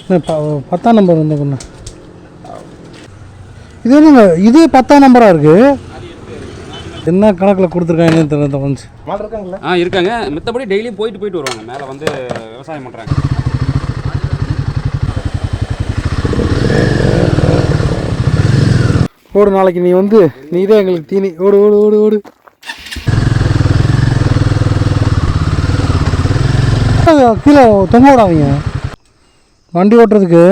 10ஆம் நம்பர் வந்து கொண்டு இது என்னங்க இது 10ஆம் நம்பராக இருக்குது. என்ன கணக்கில் கொடுத்துருக்காங்கன்னு தெரியல கொஞ்சம் மாடு இருக்காங்களா? இருக்காங்க. மற்றபடி டெய்லியும் போயிட்டு வருவாங்க. மேலே வந்து விவசாயம் பண்ணுறாங்க. ஓடு, நாளைக்கு நீ வந்து நீ தான் எங்களுக்கு தீனி. ஓடு ஓடு ஓடு ஓடு. கீழே தொங்க விடாதீங்க வண்டி ஓட்டுறதுக்கு.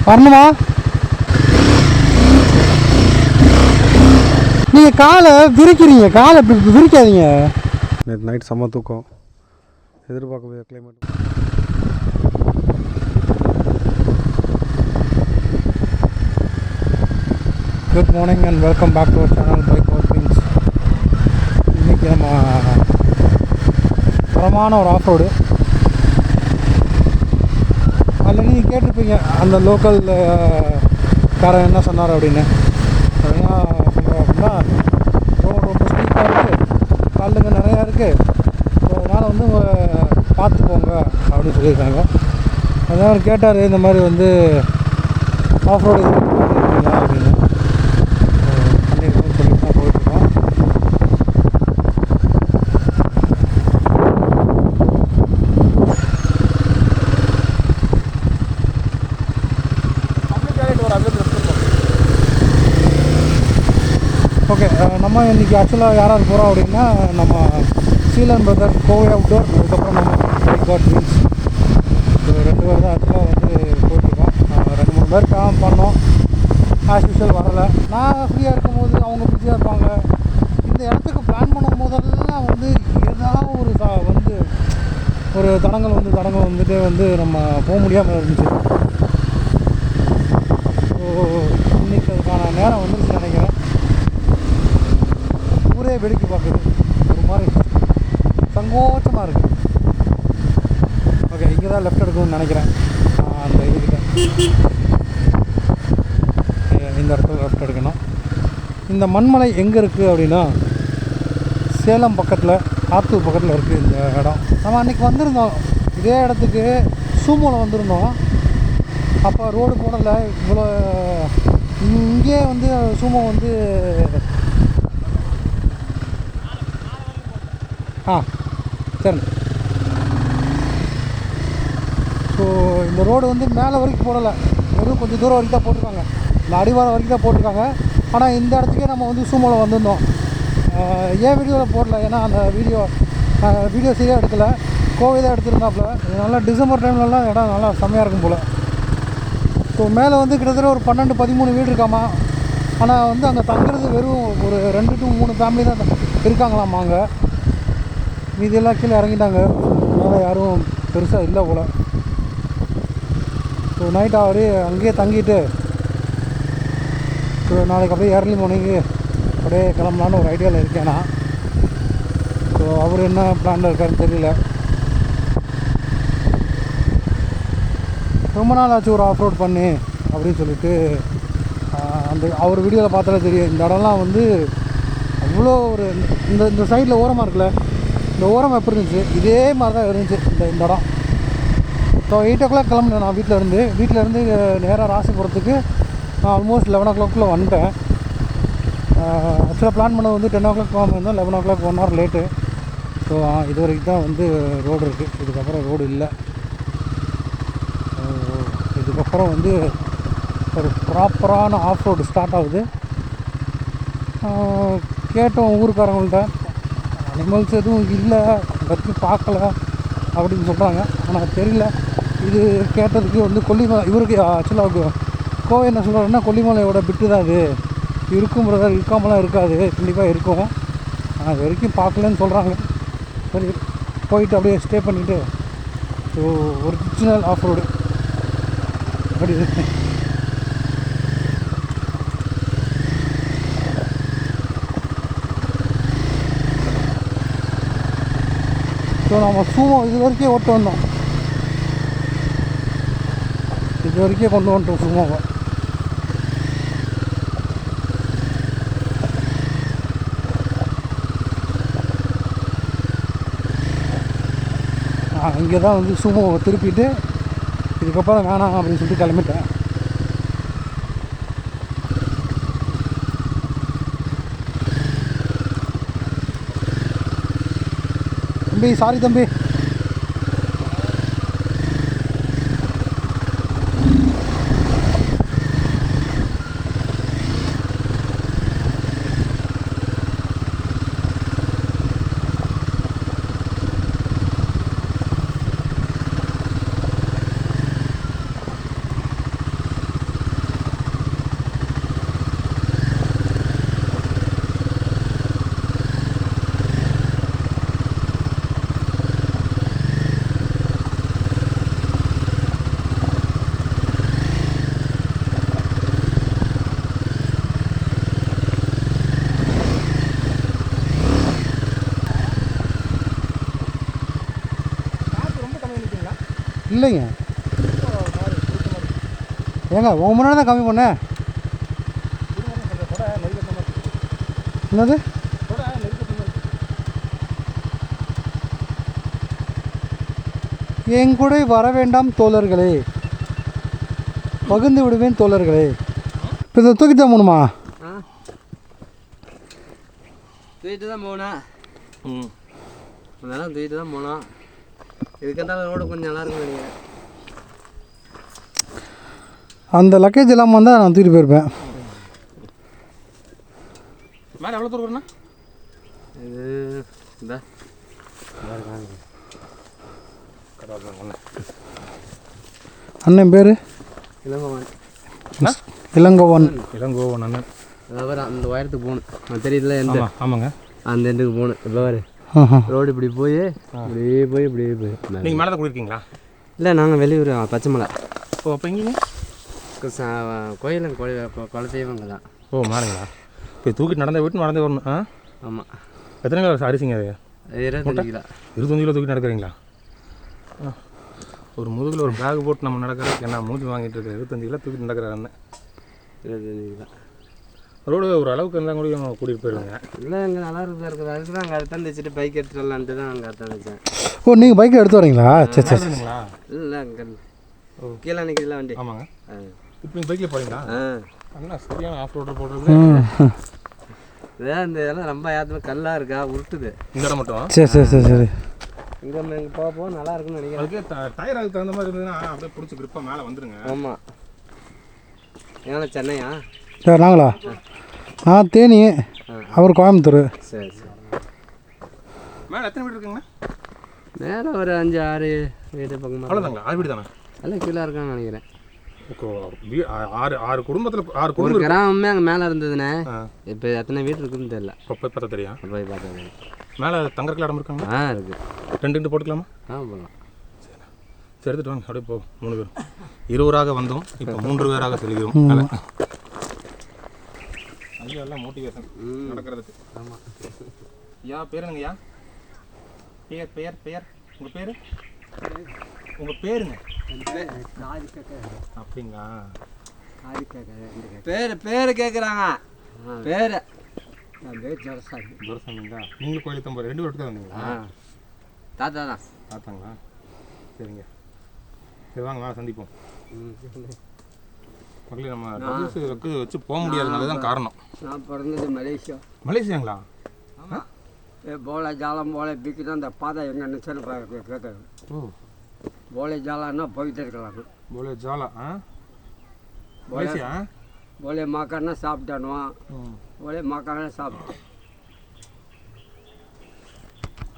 வரணுமா? நீங்கள் காலை விரிக்கிறீங்க, காலை இப்படி விரிக்காதீங்க. நேற்று நைட் செம்ம தூக்கம், எதிர்பார்க்க climate. Good morning and welcome back to our channel bike walkings. இன்றைக்கி நம்ம தரமான ஒரு ஆஃப் ரோடு. அதில் நீங்கள் கேட்டிருப்பீங்க அந்த லோக்கல் காரன் என்ன சொன்னார் அப்படின்னு. என்ன சொல்கிறோம் அப்படின்னா, ரோடு ரொம்ப ஸ்டீப்பாக இருக்குது, கல்லுங்க நிறையா இருக்குது, ஸோ அதனால் வந்து பார்த்து போங்க அப்படின்னு சொல்லியிருக்காங்க. அதான் அவர் கேட்டார், இந்த மாதிரி வந்து ஆஃப் ரோடு இது பண்ணியிருக்கீங்களா அப்படின்னு. பண்ணியிருக்கோம்னு சொல்லிட்டு தான் போயிட்டுருக்கோம். ஓகே, நம்ம இன்றைக்கி ஆக்சுவலாக யாராவது போகிறோம் அப்படின்னா, நம்ம சீலன் பிரதர், கோவை அவுட்டோர், அதுக்கப்புறம் நம்ம பைக் காட் மீன்ஸ், இது 2 பேர் தான் ஆக்சுவலாக வந்து போயிட்டுருக்கோம். 2-3 பேர் பிளான் பண்ணோம், ஆஸ் யூஷுவல் வரலை. நான் ஃப்ரீயாக இருக்கும்போது அவங்க பிஸியாக இருப்பாங்க. இந்த இடத்துக்கு பிளான் பண்ணும் போதெல்லாம் வந்து ஏதாவது வந்து ஒரு தடங்கள் வந்துட்டு வந்து நம்ம போக முடியாமல் இருந்துச்சு. ஸோ இன்றைக்கி அதுக்கான நேரம் வந்துருச்சு நினைக்கிறேன். ஊரே வெடிக்க பார்க்குது, ஒரு மாதிரி சங்கோச்சமாக இருக்குது. ஓகே, இங்கே தான் லெஃப்ட் எடுக்கணும்னு நினைக்கிறேன். அந்த இதுக்கிட்ட இந்த இடத்துல லெஃப்ட் எடுக்கணும். இந்த மண்மலை எங்கே இருக்குது அப்படின்னா, சேலம் பக்கத்தில், ஆத்தூர் பக்கத்தில் இருக்குது இந்த இடம். நம்ம அன்றைக்கி வந்திருந்தோம் இதே இடத்துக்கு, சூமோவில் வந்திருந்தோம். அப்போ ரோடு போடலை, இவ்வளோ இங்கே வந்து சூமோ வந்து சரி. ஸோ இந்த ரோடு வந்து மேலே வரைக்கும் போடலை, வெறும் கொஞ்சம் தூரம் வரைக்கும் தான் போட்டிருக்காங்க, இந்த அடிவாரம் வரைக்கும் தான் போட்டிருக்காங்க. ஆனால் இந்த இடத்துக்கே நம்ம வந்து சூமோவில் வந்திருந்தோம். ஏன் வீடியோவில் போடல, ஏன்னா அந்த வீடியோ சரியாக எடுக்கலை, கோவை தான் எடுத்துருந்தாப்புல. நல்லா டிசம்பர் டைம்லலாம் இடம் நல்லா செம்மையாக இருக்கும் போல். ஸோ மேலே வந்து கிட்டத்தட்ட ஒரு 12-13 வீடு இருக்காமா. ஆனால் வந்து அங்கே தங்குறது வெறும் ஒரு 2 to 3 ஃபேமிலி தான் இருக்காங்களாமா. அங்கே மீதியெல்லாம் கீழே இறங்கிட்டாங்க, அதனால் யாரும் பெருசாக இல்லை போல். ஸோ நைட் அவரே அங்கேயே தங்கிட்டு, ஸோ நாளைக்கு அப்படியே ஏர்லி மார்னிங்கு அப்படியே கிளம்பலான்னு ஒரு ஐடியாவில் இருக்கேன் நான். ஸோ அவர் என்ன பிளானில் இருக்காருன்னு தெரியல. ரொம்ப நாள் ஆச்சு ஒரு ஆஃப் ரோட் பண்ணி அப்படின்னு சொல்லிட்டு. அந்த அவர் வீடியோவில் பார்த்தாலே தெரியும், இந்த இடம்லாம் வந்து அவ்வளோ ஒரு இந்த சைடில் ஓரமாக இருக்குல்ல, இந்த ஓரம் எப்படி இருந்துச்சு இதே மாதிரி தான் இருந்துச்சு இந்த இடம். ஸோ 8 o'clock கிளம்புனேன் நான் வீட்டிலேருந்து நேராக ராசிபுரத்துக்கு. நான் ஆல்மோஸ்ட் 11 o'clock வந்துட்டேன். ஆக்சுவலாக பிளான் பண்ணது வந்து 10 o'clock இருந்தோம், 11 o'clock 1 hour லேட்டு. ஸோ இது வரைக்கும் தான் வந்து ரோடு இருக்குது, இதுக்கப்புறம் ரோடு இல்லை. இதுக்கப்புறம் வந்து ஒரு ப்ராப்பரான ஆஃப் ரோடு ஸ்டார்ட் ஆகுது. கேட்டோம் ஊருக்காரங்கள்ட்ட, அனிமல்ஸ் எதுவும் இல்லை, பற்றி பார்க்கல அப்படின்னு சொல்கிறாங்க. ஆனால் தெரியல, இது கேட்டதுக்கு வந்து கொல்லிமலை, இவருக்கு ஆக்சுவலாக கோவை என்ன சொல்கிறாருன்னா, கொல்லிமலையோட பிட்டு தான் இது, இருக்கும் பிரதர், இருக்காமலாம் இருக்காது, கண்டிப்பாக இருக்கும், ஆனால் இது வரைக்கும் பார்க்கலன்னு சொல்கிறாங்க. சரி, போயிட்டு அப்படியே ஸ்டே பண்ணிவிட்டு, ஸோ ஒரிஜினல் ஆஃப் ரோடு அப்படி இருக்கு. ஸோ நம்ம சூமோ இது வரைக்கும் ஓட்டு வந்தோம், இது வரைக்கும் கொண்டு வந்துட்டோம் சூமோவை. இங்கே தான் வந்து சுமோவை திருப்பிட்டு இதுக்கப்புறம் வேணாம் அப்படின்னு சொல்லிட்டு கிளம்பிட்டேன். தம்பி சாரி தம்பி. இல்லைங்க ஏங்க உங்கள் முன்னாடி தான் கம்மி பண்ணேன். என்னது என் கூட வர வேண்டாம் தோழர்களே, பகிர்ந்து விடுவேன் தோழர்களே. இப்போ இதை தூக்கி தான் போகணுமா? தூக்கிட்டு தான் போனேன். அதெல்லாம் தூக்கிட்டு தான் போனோம். இதுக்கெல்லாம் ரோடு கொஞ்சம் நல்லா இருக்கும் நினைக்கிறேன். அந்த லக்கேஜ் எல்லாம் வந்தால் நான் தூக்கிட்டு போயிருப்பேன். மேலே எவ்வளோ தூரம் வரும்ண்ணா? இது இந்த அண்ணன் பேர் இளங்கோவன். இளங்கோவன். இளங்கோவன் அண்ணன். அதாவது அந்த உயரத்துக்கு போகணும். தெரியுதுல எந்த? ஆமாங்க. அந்த எண்டுக்கு போகணும். இப்போ வேறு ரோடு இப்படி போய் இப்படியே போய் நீங்கள் மேலே தான் குடியிருக்கீங்களா? இல்லை, நாங்கள் வெளியூர் பச்சைமலை. ஓ அப்போ இங்கே கோயிலுங்க குலதெய்வங்க தான். ஓ மேலேங்களா? இப்போ தூக்கிட்டு நடந்தே வரணும். ஆமாம். எத்தனை கிலோ அரிசிங்க அது? 25 கிலோ. 25 கிலோ தூக்கி நடக்கிறீங்களா? ஒரு முதுகில் ஒரு பேக் போட்டு நம்ம நடக்கிறதுக்கு என்ன மூஞ்சி வாங்கிட்டு இருக்கு. 25 கிலோ தூக்கிட்டு நடக்கிற அண்ணன். 25 கிலோ ரோடு ஒரு அளவுக்கு இருந்தால் கூட கூட்டிகிட்டு போயிடுவாங்க. இல்லை, இங்கே நல்லா இருக்குது. அதுக்கு தான் அங்கே அடுத்தான் தைச்சிட்டு பைக் எடுத்துட்டு வரலான்ட்டு தான் அங்கே அடுத்தான் தைச்சேன். ஓ நீங்கள் பைக்கை எடுத்து வரீங்களா? சரி சரி. இல்லை, அங்கே கீழே நிற்கிறதுல வண்டி. ஆமாங்க. இப்போ நீங்கள் பைக்கில் போகிறீங்களா? அண்ணா சரியான ஆஃப் ரோடு போடுறது. இதான் இந்த இதெல்லாம் ரொம்ப ஏற்ற கல்லாக இருக்கா, உருட்டுது இந்த இடம் மட்டும். சரி சரி சரி சரி. இங்கே போக நல்லா இருக்குன்னு நினைக்கிறேன். அதுக்கு டயர் அதுக்கு தகுந்த மாதிரி இருந்ததுன்னா அப்படியே பிடிச்சி கிரிப்பாக மேலே வந்துடுங்க. ஆமாம். ஏன்னா சென்னையா? சார் நாங்களா? நான் தேனி, அவர் கோயம்புத்தூர். சரி சரி. மேலே எத்தனை வீடு இருக்குங்கண்ணா? மேலே ஒரு 5-6 வீடு பக்கமாக. அவ்வளோதாங்களா? 6 வீடு தானே? எல்லாம் கீழே இருக்கான்னு நினைக்கிறேன். ஆறு குடும்பத்தில் 6 ஒரு குடும்பம். கிராமமே அங்கே மேலே இருந்ததுண்ணே. இப்போ எத்தனை வீடு இருக்குன்னு தெரியல. போய் பார்த்தா தெரியும். போய் பார்த்தா மேலே தங்கறதுக்கு இடம் இருக்காங்க? இருக்குது. 2 போட்டுக்கலாமா? போகலாம். சரி எடுத்துட்டு வாங்க. அப்படியே போகும். 3 பேர் 20 வந்தோம். இப்போ 3 பேராக செல்கிறோம். மேலே ஐயா எல்லாம் மோட்டிவேஷன் நடக்கிறதுக்கு. ஆமாம். ஐயா பேர் என்னங்கய்யா? பெயர் உங்கள் பேருங்க? அப்படிங்களா? பேர் கேட்குறாங்க. பேர் துரசாமிங்களா? நீங்களும் கோயிலுக்கு தான் 2 பேருக்கு தான் வந்தீங்களா? தாத்தா தான். பார்த்தாங்களா? சரிங்க. சரி வாங்க மேலே சந்திப்போம். மக்களே நம்ம டபுள்ஸுக்கு வச்சு போக முடியாதுனால தான் காரணம். நான் பிறந்தது மலேசியாங்களா? ஆமாம். போலை ஜாலம் போலை பிக்கிட்டு அந்த பாதை எங்கே நிச்சயம் கேட்குறது. ஓ போலை ஜாலன்னா போய்கிட்டே இருக்கலாம். போலே ஜாலா மலேசியா? போலே மாக்கானா சாப்பிட்டானுவான். போலே மாக்கானா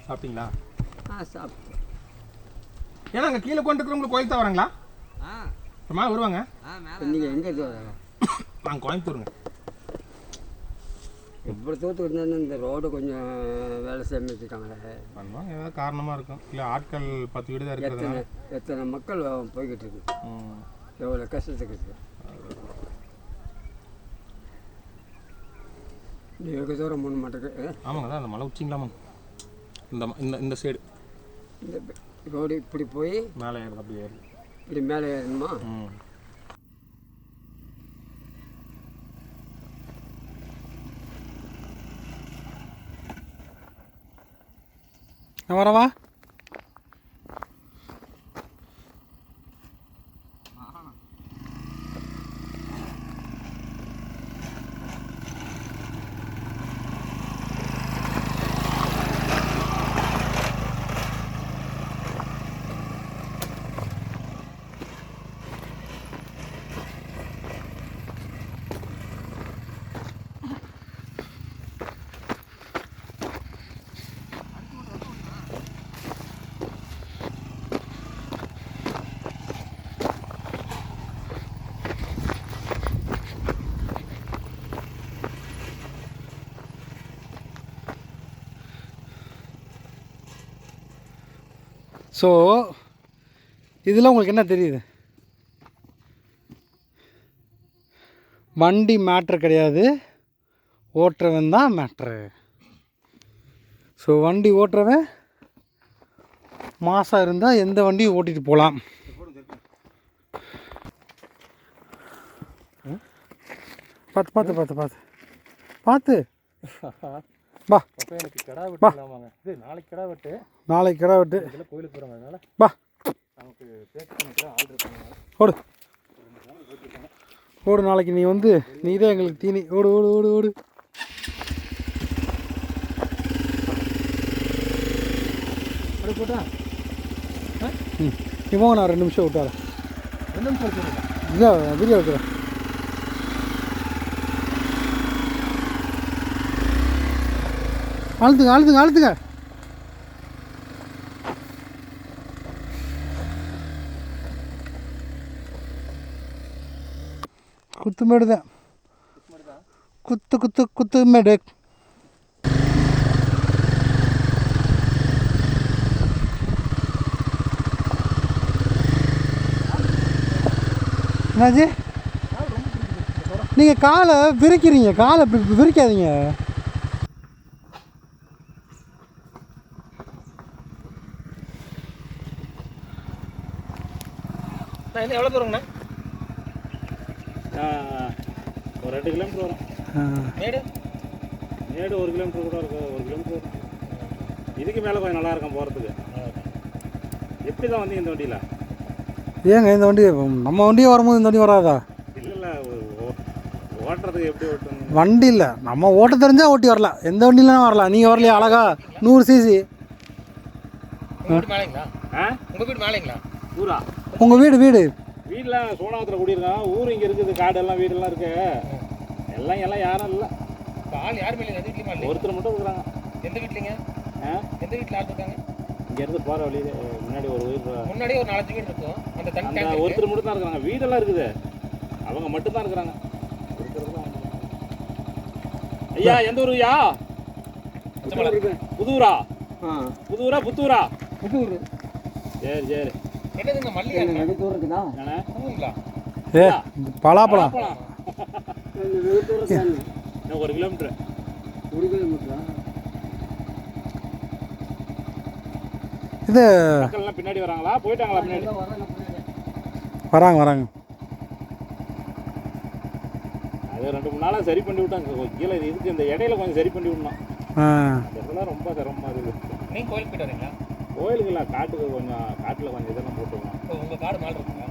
சாப்பிட்டீங்களா? சாப்பிட்டேன். ஏன்னா அங்கே கீழே கொண்டு இருக்கிறவங்களுக்கு கோயில் தான் வராங்களா? மேலே வருவாங்க. நீங்கள் எங்கே வராங்க? நாங்கள் கோயம்புத்தூருங்க. இப்படி தூத்துக்கிட்டு இருந்தால் இந்த ரோடு கொஞ்சம் வேலை சேமிச்சுட்டாங்களே. பண்ணுவாங்க, ஏதாவது காரணமாக இருக்கும். இல்லை ஆட்கள் 10 வீடு தான் இருக்கிறது. எத்தனை மக்கள் போய்கிட்டு இருக்கு. எவ்வளோ கஷ்டத்துக்கு இருக்குது. வெகு தூரம் மூணு மாட்டுக்கு. ஆமாங்க தான் அந்த மலை உச்சிங்களாமா? இந்த சைடு இந்த ரோடு இப்படி போய் மேலே ஏறுது. அப்படி ஏறுது. இப்படி மேலே ஏறணுமா? வரவா? ஸோ இதில் உங்களுக்கு என்ன தெரியுது? வண்டி மேட்ரு கிடையாது, ஓட்டுறவன் தான் மேட்ரு. ஸோ வண்டி ஓட்டுறவன் மாசாக இருந்தால் எந்த வண்டியும் ஓட்டிகிட்டு போகலாம். பார்த்து பார்த்து பார்த்து பார்த்து பார்த்து பா. எனக்கு கிடா வெட்டுலாமாங்க? இது நாளைக்கு கிடா வெட்டு, நாளைக்கு கிடா வெட்டு. இதில் கோயிலுக்கு போகிறாங்க, அதனால பா நமக்கு பேக் பண்ணிக்கிற ஆள் இருக்காங்க. ஓடு ஓடு, நாளைக்கு நீ வந்து நீ தான் எங்களுக்கு தீனி. ஓடு ஓடு ஓடு ஓடு. அப்படி போட்டா நீ போங்க, நான் 2 நிமிஷம் விட்டார. 2 நிமிஷம் வச்சுருக்கேன். இதான் வீடியோ வைக்கிறேன். அழுத்துங்க அழுத்துங்க அழுத்துங்க. குத்துமேடு தான், குத்து குத்து குத்துமேடு. என்னாச்சு? நீங்கள் காலை விரிக்கிறீங்க, காலை விரிக்காதீங்க. என்ன எவ்வளோ தூரங்கண்ணா? ஒரு 2 கிலோமீட்டர் வரும். மேடு 1 கிலோமீட்டர் கூட இருக்கும். 1 கிலோமீட்டர் வரும். இதுக்கு மேலே கொஞ்சம் நல்லா இருக்கும் போகிறதுக்கு. எப்படி தான் வந்து இந்த வண்டியில்? ஏங்க இந்த வண்டி நம்ம வண்டியே வரும்போது இந்த வண்டி வராதா? இல்லை ஓட்டுறதுக்கு எப்படி ஓட்டணும்? வண்டி இல்லை, நம்ம ஓட்ட தெரிஞ்சால் ஓட்டி வரலாம், எந்த வண்டியிலாம் வரலாம். நீங்கள் வரலையா அழகா 100 சிசி. உங்கள் வீடு மேலேங்களா? ஊரா? உங்கள் வீடு வீடெலாம் சோனாவத்தில் கூடியிருக்கான். ஊர் இங்கே இருக்குது, காடெல்லாம் வீடெல்லாம் இருக்கு. எல்லாம் யாரும் இல்லை. ஆள் யார் மேலே? எந்த வீட்லையும் ஒருத்தர் மட்டும் இருக்கிறாங்க. எந்த வீட்லைங்க? எந்த வீட்டில் ஆள் இருக்காங்க? இங்கேருந்து போகிற வழியில் முன்னாடி ஒரு வீடு, முன்னாடி ஒரு 4-5 வீடு இருக்கும். அந்த ஒருத்தர் மட்டும் தான் இருக்கிறாங்க. வீடெல்லாம் இருக்குது, அவங்க மட்டும் தான் இருக்கிறாங்க. ஐயா எந்த ஊருயா? புதூரா? புதூரா புத்தூரா? புத்தூர். சரி. என்னதுங்க மல்லி? வெகு தூரம் இருக்குதா? ஏ பலாப்பழம் 1 கிலோமீட்டர். 1 கிலோமீட்டரா? இது மக்கள்லாம் பின்னாடி வராங்களா? போயிட்டாங்களா பின்னாடி? வராங்க. அது 2-3 நாளாக சரி பண்ணி விட்டாங்க. கீழே இதுக்கு இந்த இடையில கொஞ்சம் சரி பண்ணி விடணும். இதெல்லாம் ரொம்ப சிரமமாக இருக்குது. நீங்கள் கோயிலுக்கு போயிட்டு வரீங்களா? கோயிலுக்கு இல்லை, காட்டுக்கு கொஞ்சம், காட்டில் கொஞ்சம் இதெல்லாம் போட்டுருக்கோம். இப்போ உங்கள் காடு மாடு இருக்குங்களா?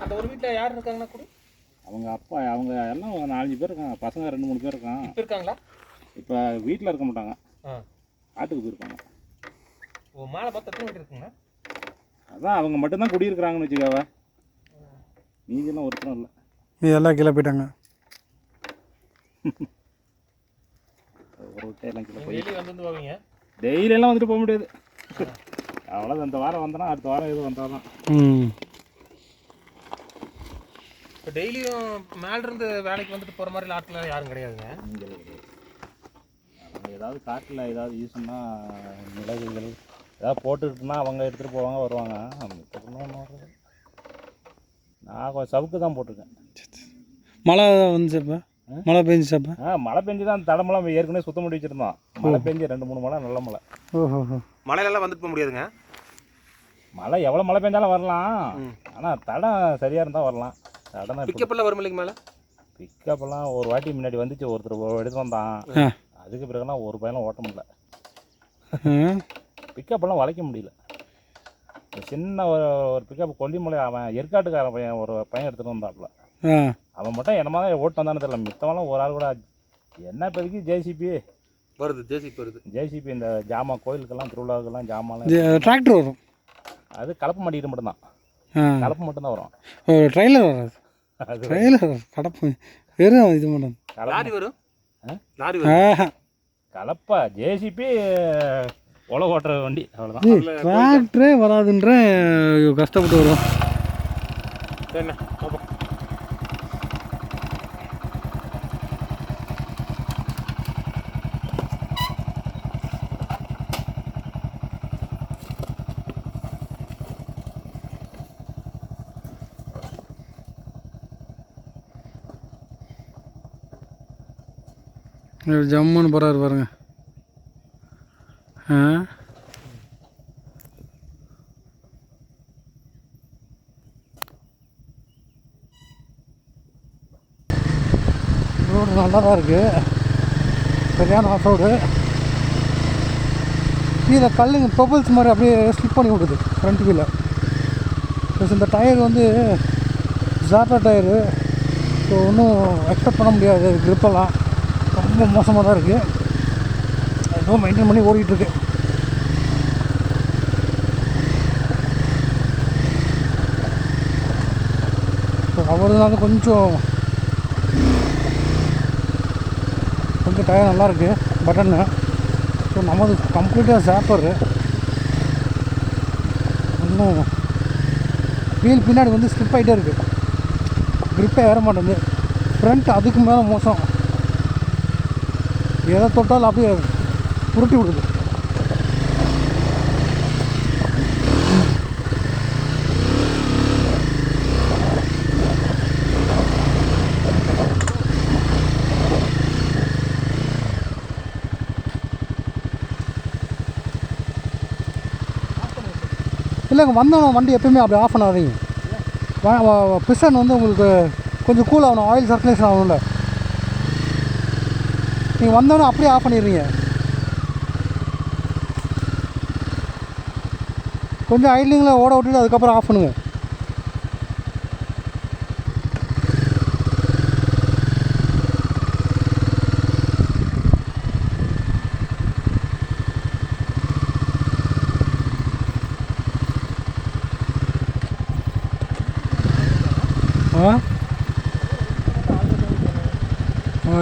அந்த ஒரு வீட்டில் யார் இருக்காங்கன்னா கூட அவங்க அப்பா, அவங்க எல்லாம் 4-5 பேர் இருக்காங்க. பசங்க 2-3 பேர் இருக்காங்க. இப்போ இருக்காங்களா? இப்போ வீட்டில் இருக்க மாட்டாங்க, காட்டுக்கு போயிருக்காங்க. ஓ, மாலை பார்த்து எத்தனை வீடு இருக்குங்க? அதான் அவங்க மட்டும்தான் குடியிருக்கிறாங்கன்னு வச்சுக்காவ. நீங்களாம் ஒருத்தரும் இல்லை, நீ எல்லாம் கீழே போயிட்டாங்க. ஒரு விட்டையெல்லாம் கீழே போய் வந்து போவீங்க. டெய்லியெல்லாம் வந்துட்டு போக முடியாது. அவ்வளோதான், இந்த வாரம் வந்தோன்னா அடுத்த வாரம் எதுவும் வந்தால் தான். இப்போ டெய்லியும் மேலிருந்து வேலைக்கு வந்துட்டு போகிற மாதிரி ஆட்டில் யாரும் கிடையாதுங்க. அவங்க ஏதாவது காட்டில் ஏதாவது யூஸ்னா மிளகுகள் ஏதாவது போட்டுக்கிட்டுனா அவங்க எடுத்துகிட்டு போவாங்க, வருவாங்க. நான் கொஞ்சம் சவுக்கு தான் போட்டிருக்கேன். மழை வந்துச்சப்ப, மழை பெஞ்சிச்சப்ப? மழை பெஞ்சு தான் தடமெல்லாம் ஏற்கனவே சுத்தம் பண்ணி வச்சுருந்தோம். மழை பெஞ்சு 2-3 மழை நல்ல மழை. மழையிலலாம் வந்துட்டு போக முடியாதுங்க. மழை எவ்வளோ மழை பெஞ்சாலும் வரலாம், ஆனால் தடம் சரியாக இருந்தால் வரலாம். தடம் பிக்கப்பெல்லாம் வரும் இல்லைங்க மேலே? பிக்கப்பெல்லாம் ஒரு வாட்டி முன்னாடி வந்துச்சு, ஒருத்தர் எடுத்து வந்தான். அதுக்கு பிறகுலாம் ஒரு பையனும் ஓட்ட முடியல. பிக்கப்பெல்லாம் வளைக்க முடியல. சின்ன ஒரு பிக்கப் கொல்லிமலை, அவன் ஏற்காட்டுக்காரன் பையன், ஒரு பையன் எடுத்துகிட்டு வந்தாப்புல. அவன் மட்டும் என்னமா ஓட்டு வந்தானு தெரியல. மித்தவெல்லாம் ஒரு ஆள் கூட என்ன இப்போதைக்கு ஜேசிபி வருது. ஜேசிபி இந்த ஜாமான் கோயிலுக்கெல்லாம் திருவிழாவுக்கெல்லாம் ஜாமான் டிராக்டர் வரும். அது கலப்பு மாட்டிக்கிட்டு மட்டும்தான், கலப்பு மட்டும்தான் வரும். ட்ரெயிலர் வராது. அது ட்ரெயிலர் கடப்பு வெறும் இது மட்டும். லாரி வரும். லாரி வரும். கலப்பா ஜேசிபி உலக ஓட்டுற வண்டி, அவ்வளோதான். டிராக்டரே வராதுன்ற கஷ்டப்பட்டு வரும். சரிண்ணே பார்ப்போம். ஜம்முன்னு போகிறாரு பாருங்க. ரோடு நல்லா தான் இருக்குது, சரியான ஆஃப் ரோடு. கீழே கல்லுங்க பபுள்ஸ் மாதிரி அப்படியே ஸ்லிப் பண்ணி விடுது ஃப்ரண்ட் வீலில். ப்ளஸ் இந்த டயர் வந்து ஜாப்பா டயரு, ஸோ ஒன்றும் எக்ஸ்பெக்ட் பண்ண முடியாது. க்ரிப்பெல்லாம் ரொம்ப மோசமாக தான் இருக்குது. ஏதோ மெயின்டைன் பண்ணி ஓடிட்டுருக்கு. ஸோ அவருனால கொஞ்சம் டயர் நல்லாயிருக்கு பட்டன்னு. ஸோ நமது கம்ப்ளீட்டாக ஜாப்பரு. இன்னும் வீல் பின்னாடி வந்து ஸ்லிப் ஆகிட்டே இருக்குது, க்ரிப்பே ஏற மாட்டேங்குது. ஃப்ரண்ட் அதுக்கு மேலே மோசம், எதை தொட்டாலும் அப்படியே உருட்டி விடுது. இல்லைங்க, வந்தோம் வண்டி எப்பயுமே அப்படி ஆஃப் பண்ணாதீங்க. பிஸ்டன் வந்து உங்களுக்கு கொஞ்சம் கூல் ஆகணும், ஆயில் சர்க்குலேஷன் ஆகணும்ல. நீங்கள் வந்தோடனே அப்படியே ஆஃப் பண்ணிடுறீங்க. கொஞ்சம் ஐட்லிங்கில் ஓட விட்டுட்டு அதுக்கப்புறம் ஆஃப் பண்ணுங்கள்.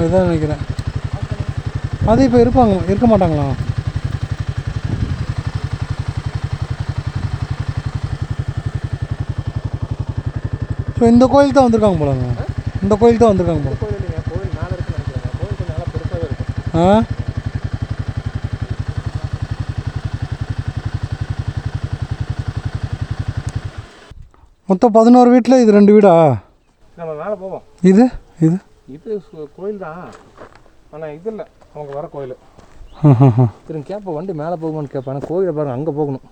இதான் நினைக்கிறேன். அது இப்போ இருக்க மாட்டாங்களா? ஸோ இந்த கோயில் தான் வந்திருக்காங்க போலங்க. இந்த கோயில் தான் வந்திருக்காங்க போல. கோயில் மேலே இருக்குன்னு நினைக்கிறேன். கோயில் கொஞ்சம் நல்லா பெருசாகவே இருக்கும். மொத்தம் 11 வீட்டில் இது 2 வீடா? நம்ம மேலே போவோம். இது இது இது கோயில் தான், ஆனால் இது இல்லை அவங்க வர கோயில். திரும்ப கேட்போம் வண்டி மேலே போகுமான்னு கேட்பேன். ஆனால் கோயிலை பாருங்கள், அங்கே போகணும்.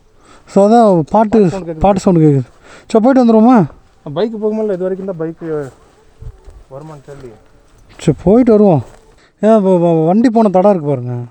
ஸோ அதான் பாட்டு சவுண்டு கேட்குது. ஸோ போய்ட்டு வந்துடுவோமா? பைக்கு போகும்போது இது வரைக்கும் தான் பைக்கு வருமானு தெரியல. சரி போயிட்டு வருவோம். ஏன் இப்போ வண்டி போன தடம் இருக்குது பாருங்கள்.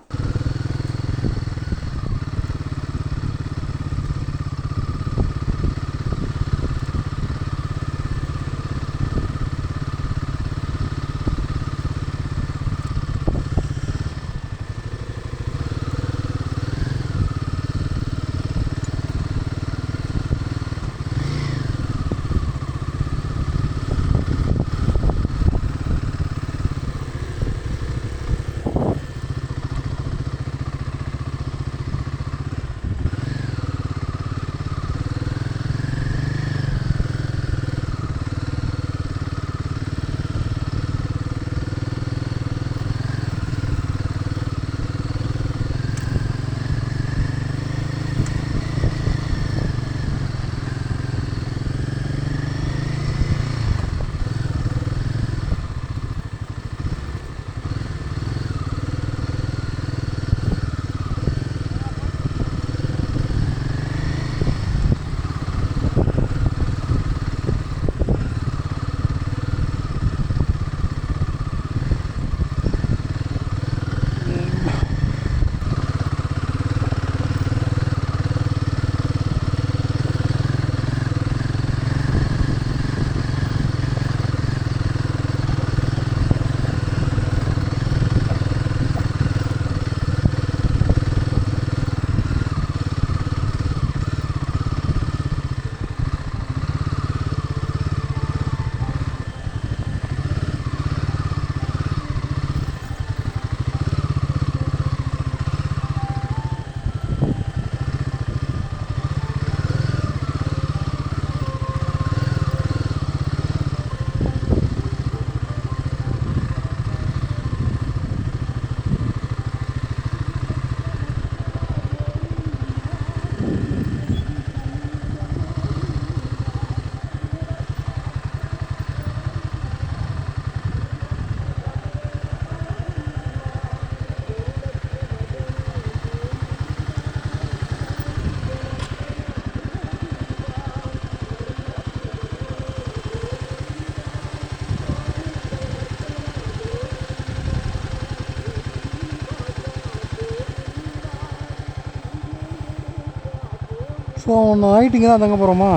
ஸோ நைட்டு இங்கே தான் தங்க போகிறோமா?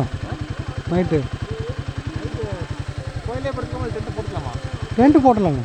நைட்டு கோயிலே படுத்துக்கோங்க, டென்ட் போட்டுக்கலாமா? ரெண்ட் போட்டலாங்க.